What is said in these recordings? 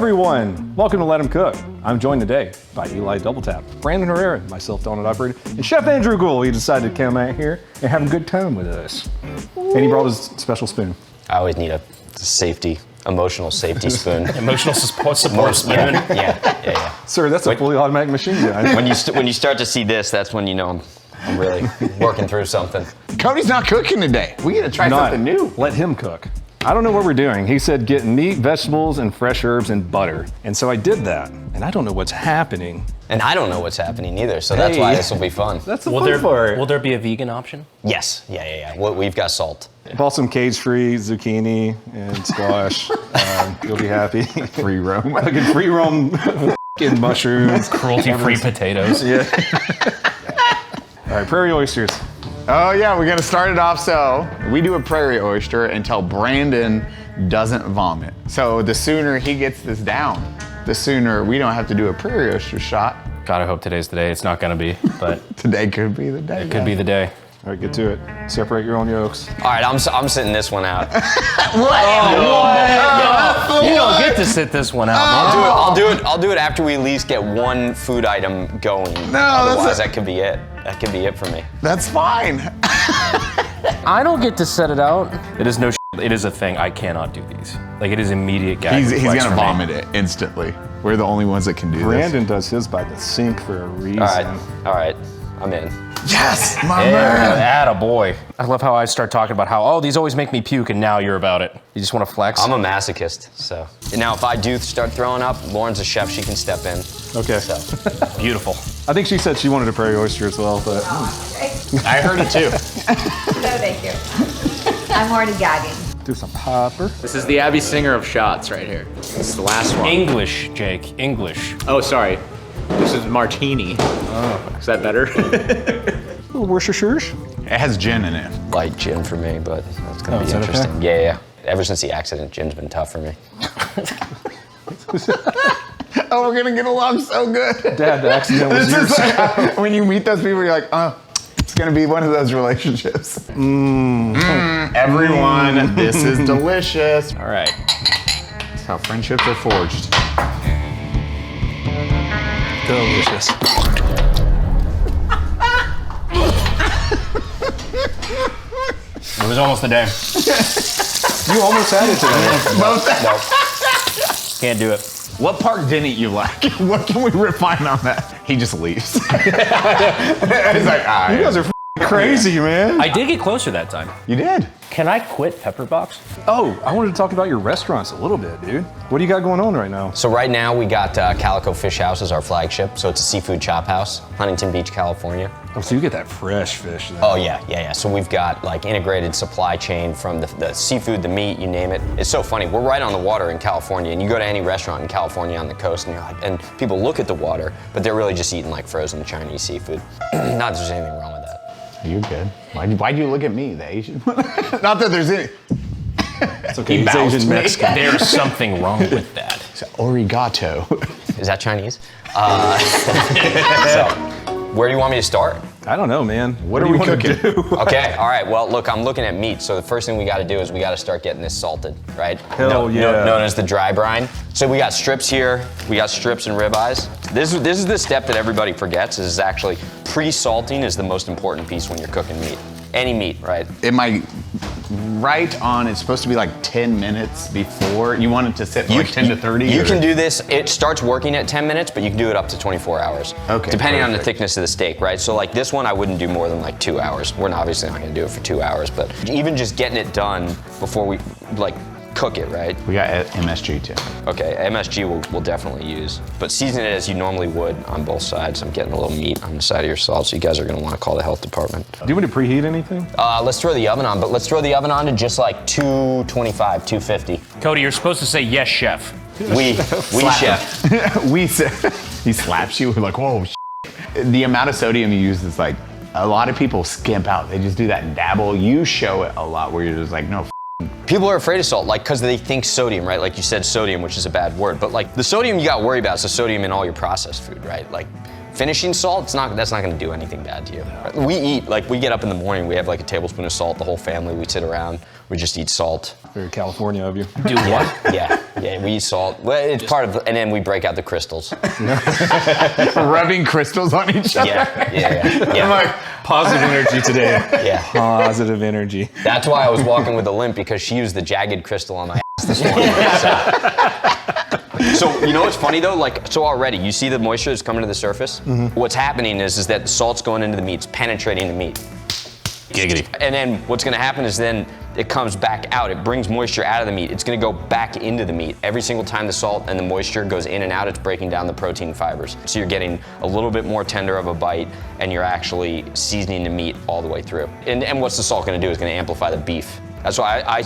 everyone, welcome to Let Him Cook. I'm joined today by Eli Doubletap, Brandon Herrera, myself, Donut Operator, and Chef Andrew Gould. He decided to come out here and have a good time with us. And he brought his special spoon. I always need a emotional safety spoon. Emotional support spoon. Yeah. Sir, that's a fully automatic machine gun. When you start to see this, that's when you know I'm really working through something. Cody's not cooking today. We gotta try something new. Let him cook. I don't know what we're doing. He said get meat, vegetables, and fresh herbs and butter. And so I did that. And I don't know what's happening. And I don't know what's happening either, so that's why this will be fun. That's the fun part. Will there be a vegan option? Yes, yeah. We've got salt. Bought some cage-free zucchini and squash. You'll be happy. Free roam. Fucking free roam fucking mushrooms. Cruelty-free potatoes. Yeah. All right, prairie oysters. Oh yeah, we're gonna start it off so we do a prairie oyster until Brandon doesn't vomit. So the sooner he gets this down, the sooner we don't have to do a prairie oyster shot. God, I hope today's the day. It's not gonna be, but Today could be the day. it could be the day. All right, get to it. Separate your own yolks. All right, I'm sitting this one out. You don't get to sit this one out, man. I'll do it after we at least get one food item going. Otherwise, that could be it. That could be it for me. That's fine. I don't get to set it out. It is no It is a thing. I cannot do these. Like, it is immediate gag He's reflex gonna for me. vomit it instantly. We're the only ones that can do Brandon does his by the sink for a reason. All right, I'm in. this. Yes, my Yeah, man. attaboy. I love how I start talking about how, oh, these always make me puke, and now you're about it. You just want to flex? I'm a masochist, so. Now, if I do start throwing up, Lauren's a chef, she can step in. Okay. So. Beautiful. I think she said she wanted a prairie oyster as well, but I heard it too. No, thank you. I'm already gagging. do some pepper. This is the Abby Singer of shots right here. This is the last one. English, Jake, English. Oh, sorry. This is martini. Oh. Is that better? Worcestershire. It has gin in it. Light gin for me, but that's gonna be is that interesting. okay? Yeah. Ever since the accident, gin's been tough for me. Oh, we're gonna get along so good. Dad, the accident was This yours. is like, when you meet those people, you're like, oh, it's gonna be one of those relationships. Everyone, this is delicious. All right. That's how friendships are forged. Delicious. It was almost the day. You almost had it today. Can't do it. What part didn't you like? What can we refine on that? He just leaves. He's like, all right. You guys are crazy, man. I did get closer that time. You did. Can I quit Pepperbox? Oh, I wanted to talk about your restaurants a little bit, dude. What do you got going on right now? So right now we got Calico Fish House as our flagship. So it's a seafood chop house, Huntington Beach, California. Oh, so you get that fresh fish then. Oh yeah. So we've got like integrated supply chain from the seafood, the meat, you name it. It's so funny. We're right on the water in California, and you go to any restaurant in California on the coast, and you're like, and people look at the water, but they're really just eating like frozen Chinese seafood. Not that there's anything wrong with that. You're good. Why'd you look at me, the Asian one? Not that there's any. It's okay. He He's bounced Asian me. Mexican. There's something wrong with that. It's origato. Is that Chinese? So, where do you want me to start? I don't know, man. What do are you we wanna cooking? do? Okay, all right, well, look, I'm looking at meat, so the first thing we gotta do is we gotta start getting this salted, right? Hell yeah. Known as the dry brine. So we got strips here, we got strips and ribeyes. This is the step that everybody forgets, is actually pre-salting is the most important piece when you're cooking meat. Any meat, right? Am I right on? It's supposed to be like 10 minutes before. You want it to sit for like 10 to 30? You or- can do this, it starts working at 10 minutes, but you can do it up to 24 hours. Okay, depending on the perfect. thickness of the steak, right? So like this one, I wouldn't do more than like 2 hours. We're obviously not gonna do it for 2 hours, but even just getting it done before we like cook it, right? We got MSG too. Okay, MSG we'll definitely use. But season it as you normally would on both sides. I'm getting a little meat on the side of your salt, so you guys are gonna wanna call the health department. Do you want to preheat anything? Let's throw the oven on, but let's throw the oven on to just like 225, 250. Cody, you're supposed to say yes, chef. We chef. We said, he slaps you. We're like, whoa. The amount of sodium you use is like, a lot of people skimp out. They just do that and dabble. You show it a lot where you're just like, no. People are afraid of salt, like, because they think sodium, right? Like you said, sodium, which is a bad word. But like the sodium you got to worry about is the sodium in all your processed food, right? Like finishing salt, that's not gonna do anything bad to you. Right? We eat, like we get up in the morning, we have like a tablespoon of salt, the whole family, we sit around, we just eat salt. Very California of you. Do what? Yeah, we eat salt. Well, it's part of, and then we break out the crystals. Rubbing crystals on each other. Yeah. I'm like, Positive energy today. Yeah. Positive energy. That's why I was walking with a limp, because she used the jagged crystal on my ass this morning. So you know what's funny though? Like, so already, you see the moisture that's coming to the surface? What's happening is that the salt's going into the meat, it's penetrating the meat. Giggity. And then what's gonna happen is then it comes back out. It brings moisture out of the meat. It's gonna go back into the meat. Every single time the salt and the moisture goes in and out, it's breaking down the protein fibers. So you're getting a little bit more tender of a bite, and you're actually seasoning the meat all the way through. And what's the salt gonna do? It's gonna amplify the beef. That's why I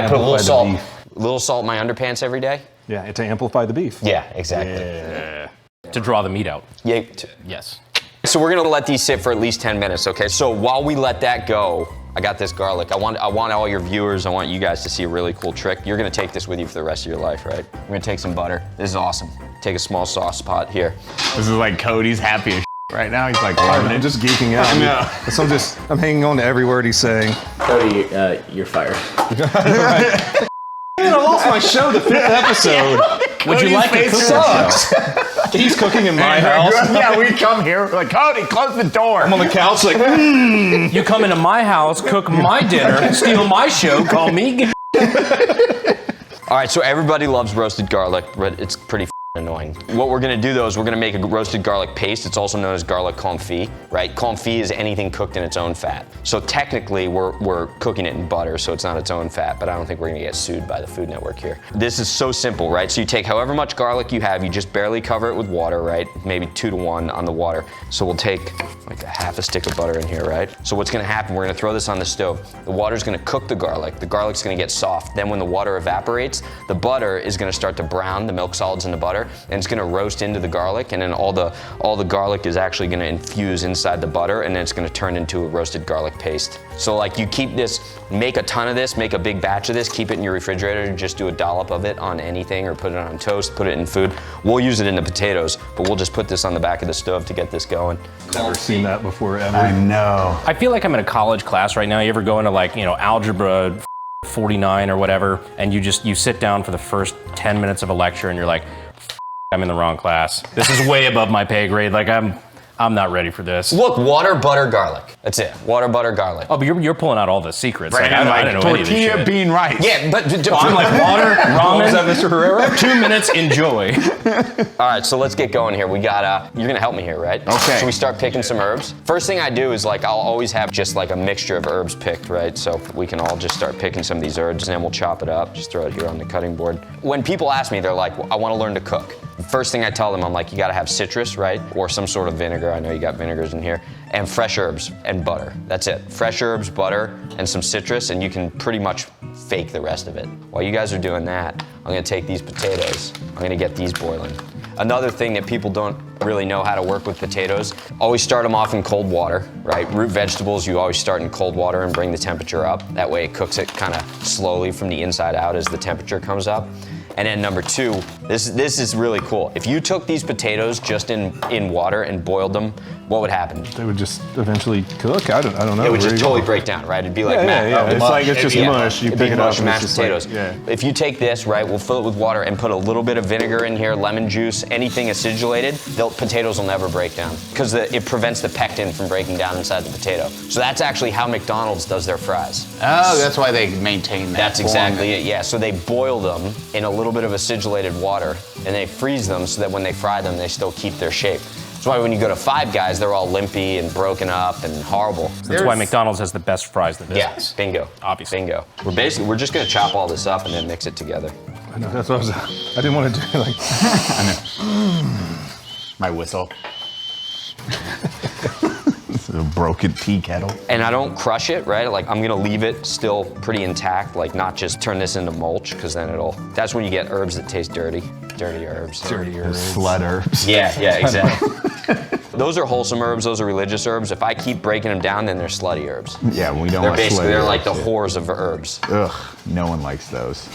put a little salt in my underpants every day. Yeah, to amplify the beef. Yeah, exactly. Yeah. To draw the meat out. Yeah. Yes. So we're gonna let these sit for at least 10 minutes, okay? So while we let that go, I got this garlic. I want all your viewers, I want you guys to see a really cool trick. You're gonna take this with you for the rest of your life, right? We're gonna take some butter. This is awesome. Take a small sauce pot here. this is like Cody's happy as right now. He's like loving I'm it. just geeking out. I know. So I'm hanging on to every word he's saying. Cody, you're fired. Man, I lost my show the 5th episode. Would you like a face cooking sucks. show? He's cooking in my house. Yeah, we come here, we're like, Cody, close the door. I'm on the couch like, You come into my house, cook my dinner, steal my show, call me. All right, so everybody loves roasted garlic, but it's pretty annoying. What we're gonna do though is we're gonna make a roasted garlic paste. It's also known as garlic confit, right? Confit is anything cooked in its own fat. So technically we're cooking it in butter, so it's not its own fat, but I don't think we're gonna get sued by the Food Network here. This is so simple, right? So you take however much garlic you have, you just barely cover it with water, right? Maybe 2 to 1 on the water. So we'll take like a half a stick of butter in here, right? So what's gonna happen, we're gonna throw this on the stove. The water's gonna cook the garlic's gonna get soft. Then when the water evaporates, the butter is gonna start to brown, the milk solids in the butter, and it's gonna roast into the garlic, and then all the garlic is actually gonna infuse inside the butter, and then it's gonna turn into a roasted garlic paste. So like you keep this, make a ton of this, make a big batch of this, keep it in your refrigerator, just do a dollop of it on anything or put it on toast, put it in food. We'll use it in the potatoes, but we'll just put this on the back of the stove to get this going. never seen that before ever. I know. I feel like I'm in a college class right now. You ever go into like, algebra 49 or whatever, and you sit down for the first 10 minutes of a lecture and you're like, I'm in the wrong class. This is way above my pay grade. Like I'm not ready for this. Look, water, butter, garlic. That's it. Water, butter, garlic. Oh, but you're pulling out all the secrets. Right, Like, and I don't know any of this tortilla shit. bean rice. Yeah, but I'm like water, What was that, ramen, Mr. Herrera? 2 minutes, enjoy. all right, so let's get going here. We got, you're gonna help me here, right? Okay. So we start picking some herbs. First thing I do is like, I'll always have just like a mixture of herbs picked, right? So we can all just start picking some of these herbs and then we'll chop it up, just throw it here on the cutting board. When people ask me, they're like, well, I wanna learn to cook. First thing I tell them, I'm like, you gotta have citrus, right? Or some sort of vinegar. I know you got vinegars in here. And fresh herbs and butter. That's it. Fresh herbs, butter, and some citrus, and you can pretty much fake the rest of it. While you guys are doing that, I'm gonna take these potatoes. I'm gonna get these boiling. Another thing that people don't really know how to work with potatoes, always start them off in cold water, right? Root vegetables, you always start in cold water and bring the temperature up. That way it cooks it kind of slowly from the inside out as the temperature comes up. And then number 2, this is really cool. If you took these potatoes just in water and boiled them, what would happen? They would just eventually cook. I don't know. It would Where just you totally go? break down, right? It'd be like Yeah. It's like it's just Yeah. mush. You It'd pick be it up mush, and mashed it's just like- potatoes. yeah. If you take this, right, we'll fill it with water and put a little bit of vinegar in here, lemon juice, anything acidulated, potatoes will never break down because it prevents the pectin from breaking down inside the potato. So that's actually how McDonald's does their fries. Oh, that's why they maintain that. That's form. exactly it, yeah. So they boil them in a little bit of acidulated water and they freeze them so that when they fry them, they still keep their shape. That's why when you go to Five Guys, they're all limpy and broken up and horrible. That's why McDonald's has the best fries in the Yeah, business. bingo. Obviously. Bingo. We're just gonna chop all this up and then mix it together. I know, that's what I didn't want to do. Like, My whistle. This is a broken tea kettle. And I don't crush it, right? Like I'm gonna leave it still pretty intact, like not just turn this into mulch, because then that's when you get herbs that taste dirty. Dirty herbs. Slut herbs. Yeah, exactly. Those are wholesome herbs, those are religious herbs. If I keep breaking them down, then they're slutty herbs. Yeah, we don't They're want basically, slutty they're like the herbs. whores of herbs. Ugh, no one likes those.